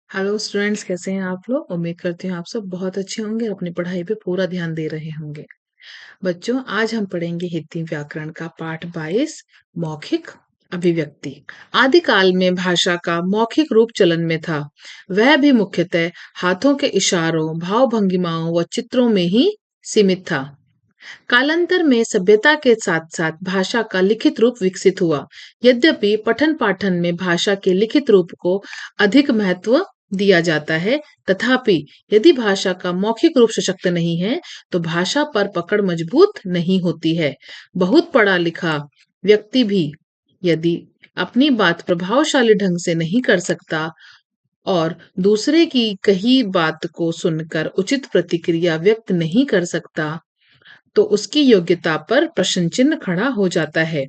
Hello students, कैसे हैं आप लोग। उम्मीद करती हूँ आप सब बहुत अच्छे होंगे और अपनी पढ़ाई पे पूरा ध्यान दे रहे होंगे। बच्चों, आज हम पढ़ेंगे हिंदी व्याकरण का पाठ 22 मौखिक अभिव्यक्ति। आदिकाल में भाषा का मौखिक रूप चलन में था। वह भी मुख्यतः हाथों के इशारों, भाव भंगिमाओं व चित्रों में ही सीमित था। कालांतर में सभ्यता के साथ साथ भाषा का लिखित रूप विकसित हुआ। यद्यपि पठन पाठन में भाषा के लिखित रूप को अधिक महत्व दिया जाता है, तथापि यदि भाषा का मौखिक रूप सशक्त नहीं है तो भाषा पर पकड़ मजबूत नहीं होती है। बहुत पढ़ा लिखा व्यक्ति भी यदि अपनी बात प्रभावशाली ढंग से नहीं कर सकता और दूसरे की कही बात को सुनकर उचित प्रतिक्रिया व्यक्त नहीं कर सकता, तो उसकी योग्यता पर प्रश्न चिन्ह खड़ा हो जाता है।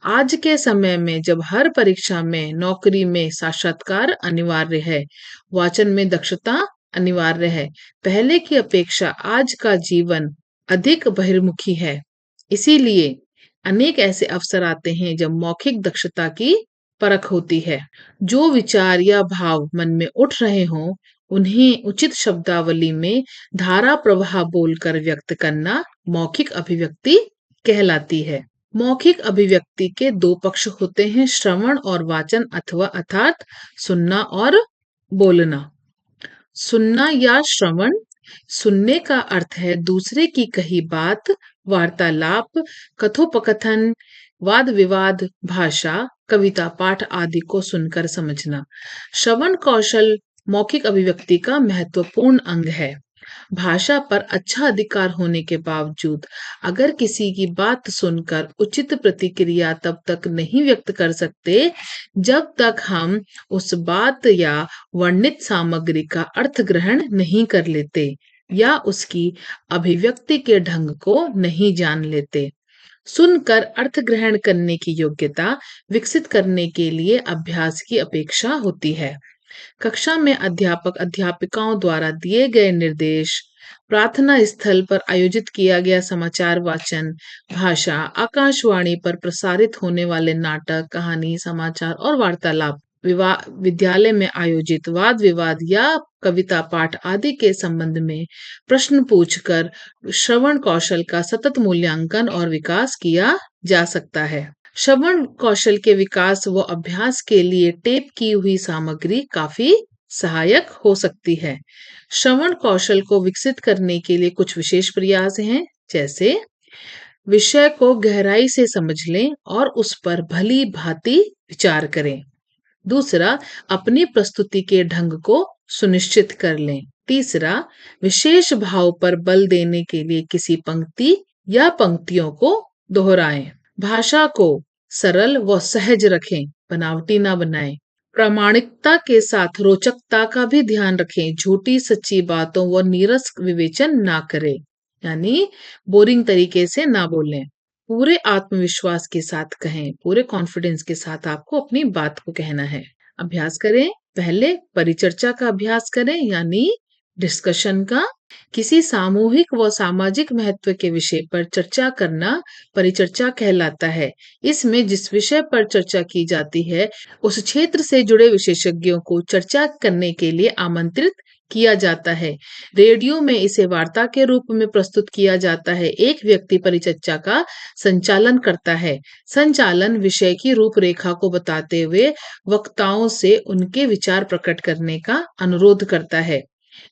आज के समय में जब हर परीक्षा में, नौकरी में साक्षात्कार अनिवार्य है, वाचन में दक्षता अनिवार्य है, पहले की अपेक्षा आज का जीवन अधिक बहिर्मुखी है। इसीलिए अनेक ऐसे अवसर आते हैं जब मौखिक दक्षता की परख होती है। जो विचार या भाव मन में उठ रहे हों, उन्हें उचित शब्दावली में धारा प्रवाह बोलकर व्यक्त करना मौखिक अभिव्यक्ति कहलाती है। मौखिक अभिव्यक्ति के दो पक्ष होते हैं, श्रवण और वाचन अथवा अर्थात सुनना और बोलना। सुनना या श्रवण, सुनने का अर्थ है दूसरे की कही बात, वार्तालाप, कथोपकथन, वाद विवाद, भाषा, कविता पाठ आदि को सुनकर समझना। श्रवण कौशल मौखिक अभिव्यक्ति का महत्वपूर्ण अंग है। भाषा पर अच्छा अधिकार होने के बावजूद अगर किसी की बात सुनकर उचित प्रतिक्रिया तब तक नहीं व्यक्त कर सकते जब तक हम उस बात या वर्णित सामग्री का अर्थ ग्रहण नहीं कर लेते या उसकी अभिव्यक्ति के ढंग को नहीं जान लेते। सुनकर अर्थ ग्रहण करने की योग्यता विकसित करने के लिए अभ्यास की अपेक्षा होती है। कक्षा में अध्यापक अध्यापिकाओं द्वारा दिए गए निर्देश, प्रार्थना स्थल पर आयोजित किया गया समाचार वाचन, भाषा, आकाशवाणी पर प्रसारित होने वाले नाटक, कहानी, समाचार और वार्तालाप, विद्यालय में आयोजित वाद विवाद या कविता पाठ आदि के संबंध में प्रश्न पूछकर श्रवण कौशल का सतत मूल्यांकन और विकास किया जा सकता है। श्रवण कौशल के विकास व अभ्यास के लिए टेप की हुई सामग्री काफी सहायक हो सकती है। श्रवण कौशल को विकसित करने के लिए कुछ विशेष प्रयास हैं, जैसे विषय को गहराई से समझ लें और उस पर भली भांति विचार करें। दूसरा, अपनी प्रस्तुति के ढंग को सुनिश्चित कर लें। तीसरा, विशेष भाव पर बल देने के लिए किसी पंक्ति या पंक्तियों को दोहराएं। भाषा को सरल व सहज रखें, बनावटी ना बनाएं। प्रामाणिकता के साथ रोचकता का भी ध्यान रखें, झूठी सच्ची बातों व नीरस विवेचन ना करें, यानी बोरिंग तरीके से ना बोलें। पूरे आत्मविश्वास के साथ कहें, पूरे कॉन्फिडेंस के साथ आपको अपनी बात को कहना है। अभ्यास करें, पहले परिचर्चा का अभ्यास करें, यानी डिस्कशन का। किसी सामूहिक व सामाजिक महत्व के विषय पर चर्चा करना परिचर्चा कहलाता है। इसमें जिस विषय पर चर्चा की जाती है उस क्षेत्र से जुड़े विशेषज्ञों को चर्चा करने के लिए आमंत्रित किया जाता है। रेडियो में इसे वार्ता के रूप में प्रस्तुत किया जाता है। एक व्यक्ति परिचर्चा का संचालन करता है। संचालन विषय की रूपरेखा को बताते हुए वक्ताओं से उनके विचार प्रकट करने का अनुरोध करता है।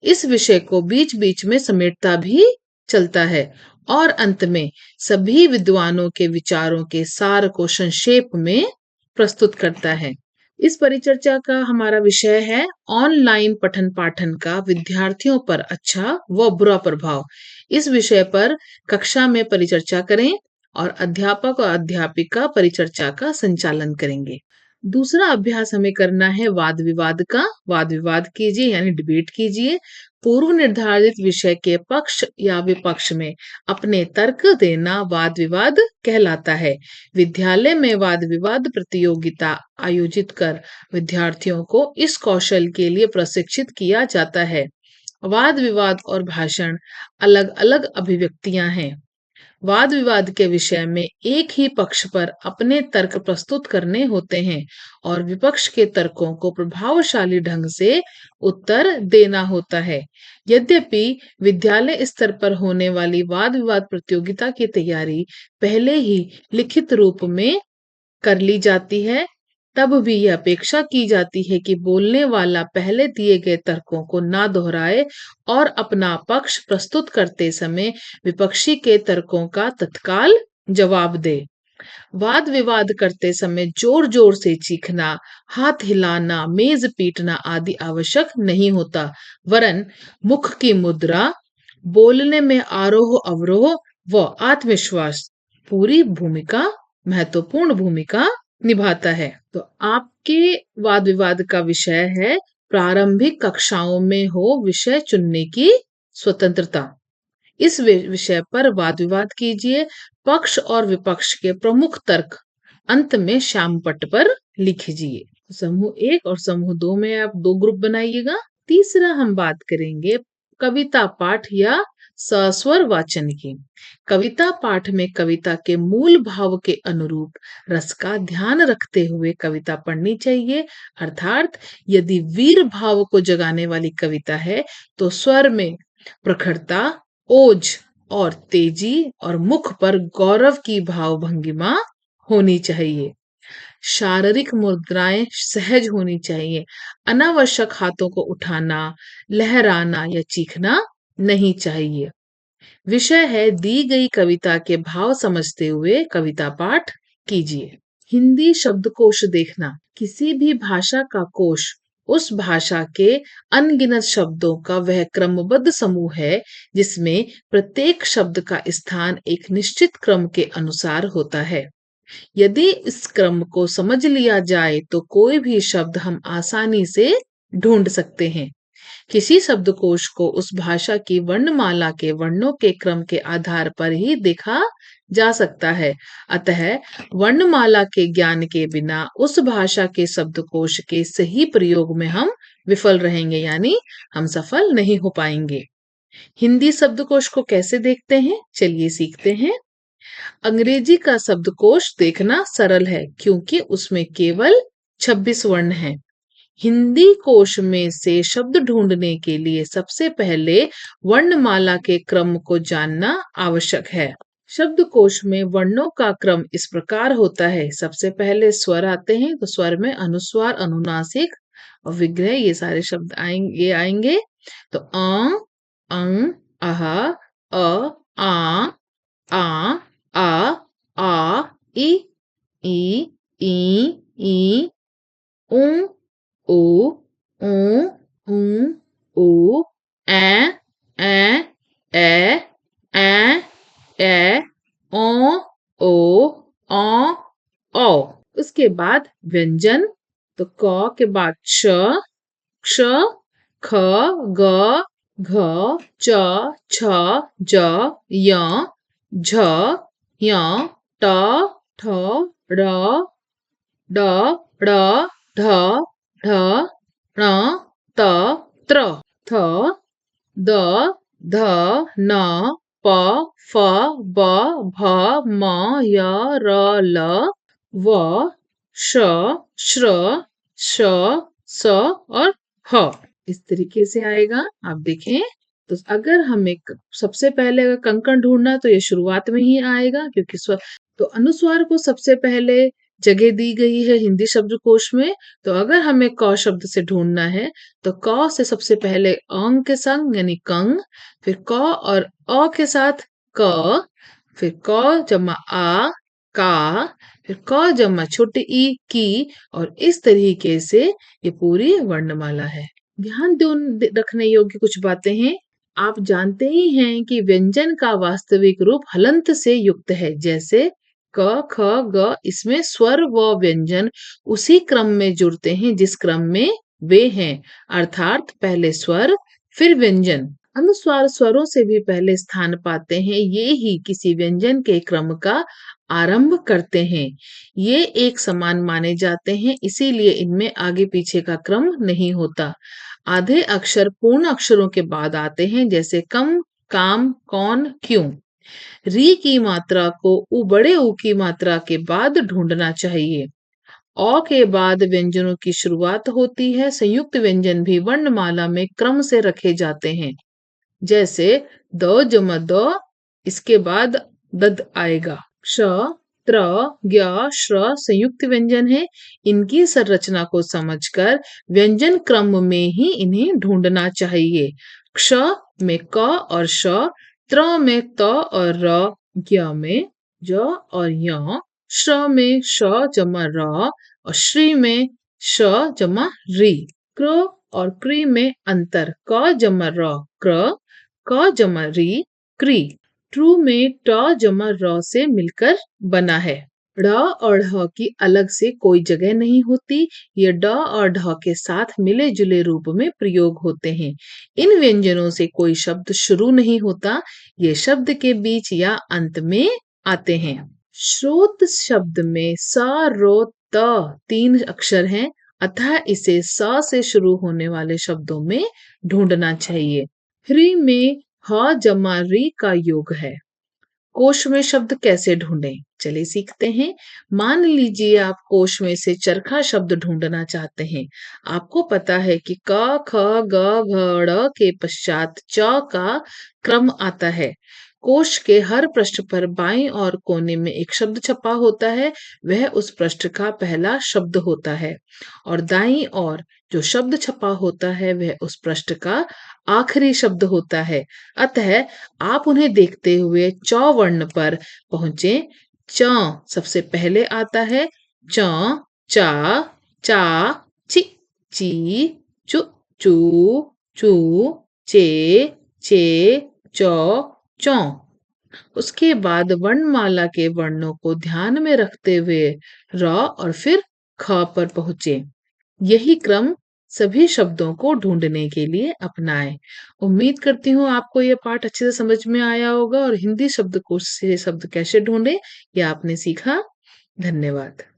इस विषय को बीच बीच में समेटता भी चलता है और अंत में सभी विद्वानों के विचारों के सार को संक्षेप में प्रस्तुत करता है। इस परिचर्चा का हमारा विषय है ऑनलाइन पठन पाठन का विद्यार्थियों पर अच्छा व बुरा प्रभाव। इस विषय पर कक्षा में परिचर्चा करें और अध्यापक और अध्यापिका परिचर्चा का संचालन करेंगे। दूसरा अभ्यास हमें करना है वाद विवाद का। वाद विवाद कीजिए, यानी डिबेट कीजिए। पूर्व निर्धारित विषय के पक्ष या विपक्ष में अपने तर्क देना वाद विवाद कहलाता है। विद्यालय में वाद विवाद प्रतियोगिता आयोजित कर विद्यार्थियों को इस कौशल के लिए प्रशिक्षित किया जाता है। वाद विवाद और भाषण अलग अलग अभिव्यक्तियां हैं। वाद विवाद के विषय में एक ही पक्ष पर अपने तर्क प्रस्तुत करने होते हैं और विपक्ष के तर्कों को प्रभावशाली ढंग से उत्तर देना होता है। यद्यपि विद्यालय स्तर पर होने वाली वाद विवाद प्रतियोगिता की तैयारी पहले ही लिखित रूप में कर ली जाती है, तब भी यह अपेक्षा की जाती है कि बोलने वाला पहले दिए गए तर्कों को ना दोहराए और अपना पक्ष प्रस्तुत करते समय विपक्षी के तर्कों का तत्काल जवाब दे। वाद विवाद करते समय जोर जोर से चीखना, हाथ हिलाना, मेज पीटना आदि आवश्यक नहीं होता, वरन मुख की मुद्रा, बोलने में आरोह अवरोह व आत्मविश्वास पूरी भूमिका महत्वपूर्ण भूमिका निभाता है। तो आपके वाद विवाद का विषय है प्रारंभिक कक्षाओं में हो विषय चुनने की स्वतंत्रता। इस विषय पर वाद विवाद कीजिए। पक्ष और विपक्ष के प्रमुख तर्क अंत में श्याम पट्ट पर लिखिए। समूह 1 और समूह 2 में आप 2 ग्रुप बनाइएगा। तीसरा हम बात करेंगे कविता पाठ या सस्वर वाचन की। कविता पाठ में कविता के मूल भाव के अनुरूप रस का ध्यान रखते हुए कविता पढ़नी चाहिए। अर्थात यदि वीर भाव को जगाने वाली कविता है तो स्वर में प्रखरता, ओज और तेजी और मुख पर गौरव की भाव भंगिमा होनी चाहिए। शारीरिक मुद्राएं सहज होनी चाहिए। अनावश्यक हाथों को उठाना, लहराना या चीखना नहीं चाहिए। विषय है दी गई कविता के भाव समझते हुए कविता पाठ कीजिए। हिंदी शब्दकोश देखना। किसी भी भाषा का कोश उस भाषा के अनगिनत शब्दों का वह क्रमबद्ध समूह है जिसमें प्रत्येक शब्द का स्थान एक निश्चित क्रम के अनुसार होता है। यदि इस क्रम को समझ लिया जाए तो कोई भी शब्द हम आसानी से ढूंढ सकते हैं। किसी शब्दकोश को उस भाषा की वर्णमाला के वर्णों के क्रम के आधार पर ही देखा जा सकता है। अतः वर्णमाला के ज्ञान के बिना उस भाषा के शब्दकोश के सही प्रयोग में हम विफल रहेंगे, यानी हम सफल नहीं हो पाएंगे। हिंदी शब्दकोश को कैसे देखते हैं, चलिए सीखते हैं। अंग्रेजी का शब्दकोश देखना सरल है क्योंकि उसमें केवल 26 वर्ण हैं। हिंदी कोश में से शब्द ढूंढने के लिए सबसे पहले वर्णमाला के क्रम को जानना आवश्यक है। शब्दकोश में वर्णों का क्रम इस प्रकार होता है। सबसे पहले स्वर आते हैं, तो स्वर में अनुस्वार, अनुनासिक और विग्रह ये सारे शब्द आएंगे। तो अंग, अह, आ, आ, इ, ई, उ, ओ, ऊ, ए, ए, ओ, औ। उसके बाद व्यंजन, तो क के बाद श, क्ष, ख, ग, घ, च, छ, ज, य, झ, य, ट, ठ, ड, ढ, ढ, ण, त, त्र, थ, द, ध, न, प, फ, ब, भ, म, य, र, ल, व, श, श्र, श, स और ह। इस तरीके से आएगा। आप देखें तो अगर हमें सबसे पहले अगर कंकण ढूंढना है तो ये शुरुआत में ही आएगा क्योंकि स्वर, तो अनुस्वार को सबसे पहले जगह दी गई है हिंदी शब्दकोश में। तो अगर हमें क शब्द से ढूंढना है तो क से सबसे पहले अंग के संग यानी कंग, फिर क और अ के साथ क, फिर क जमा आ, का, फिर क जमा छोटी ई, की, और इस तरीके से ये पूरी वर्णमाला है। ध्यान रखने योग्य कुछ बातें हैं। आप जानते ही हैं कि व्यंजन का वास्तविक रूप हलंत से युक्त है। जैसे क, ख, ग, इसमें स्वर व व्यंजन उसी क्रम में जुड़ते हैं जिस क्रम में वे हैं, अर्थात पहले स्वर फिर व्यंजन। अनुस्वार स्वरों से भी पहले स्थान पाते हैं। ये ही किसी व्यंजन के क्रम का आरंभ करते हैं। ये एक समान माने जाते हैं, इसीलिए इनमें आगे पीछे का क्रम नहीं होता। आधे अक्षर पूर्ण अक्षरों के बाद आते हैं, जैसे कम, काम, कौन, क्यों। री की मात्रा को बड़े ऊ की मात्रा के बाद ढूंढना चाहिए। अ के बाद व्यंजनों की शुरुआत होती है। संयुक्त व्यंजन भी वर्णमाला में क्रम से रखे जाते हैं। जैसे द जमा द, इसके बाद दद आएगा। श, त्र, ज्ञ, श्र संयुक्त व्यंजन है। इनकी संरचना को समझकर व्यंजन क्रम में ही इन्हें ढूंढना चाहिए। क्ष में क और श, त्र में त और र, ज्ञ में ज और य, श्र में श जमा र और श्री में श जमा री। क्र और क्री में अंतर क जमा र क्र, क जमा री क्री। ट्रू में ट जमा र से मिलकर बना है। ड़ और ढ की अलग से कोई जगह नहीं होती। ये ड और ढ के साथ मिले जुले रूप में प्रयोग होते हैं। इन व्यंजनों से कोई शब्द शुरू नहीं होता। ये शब्द के बीच या अंत में आते हैं। श्रोत शब्द में स, रो, त तीन अक्षर हैं, अतः इसे स से शुरू होने वाले शब्दों में ढूंढना चाहिए। ह्री में ह जमा री का योग है। कोश में शब्द कैसे ढूंढें? चलिए सीखते हैं। मान लीजिए आप कोश में से चरखा शब्द ढूंढना चाहते हैं। आपको पता है कि क, ख, ग, घ, ड़ के पश्चात च का क्रम आता है। कोश के हर पृष्ठ पर बाईं ओर कोने में एक शब्द छपा होता है। वह उस पृष्ठ का पहला शब्द होता है और दाईं ओर जो शब्द छपा होता है वह उस पृष्ठ का आखिरी शब्द होता है। अतः आप उन्हें देखते हुए च वर्ण पर पहुंचे। च सबसे पहले आता है। च, चा, चा, ची, ची, चु, चू, चू, चे, चे, चौ, चौ। उसके बाद वर्णमाला के वर्णों को ध्यान में रखते हुए र और फिर ख पर पहुंचे। यही क्रम सभी शब्दों को ढूंढने के लिए अपनाएं। उम्मीद करती हूँ आपको यह पाठ अच्छे से समझ में आया होगा और हिंदी शब्दकोश से शब्द कैसे ढूंढें यह आपने सीखा। धन्यवाद।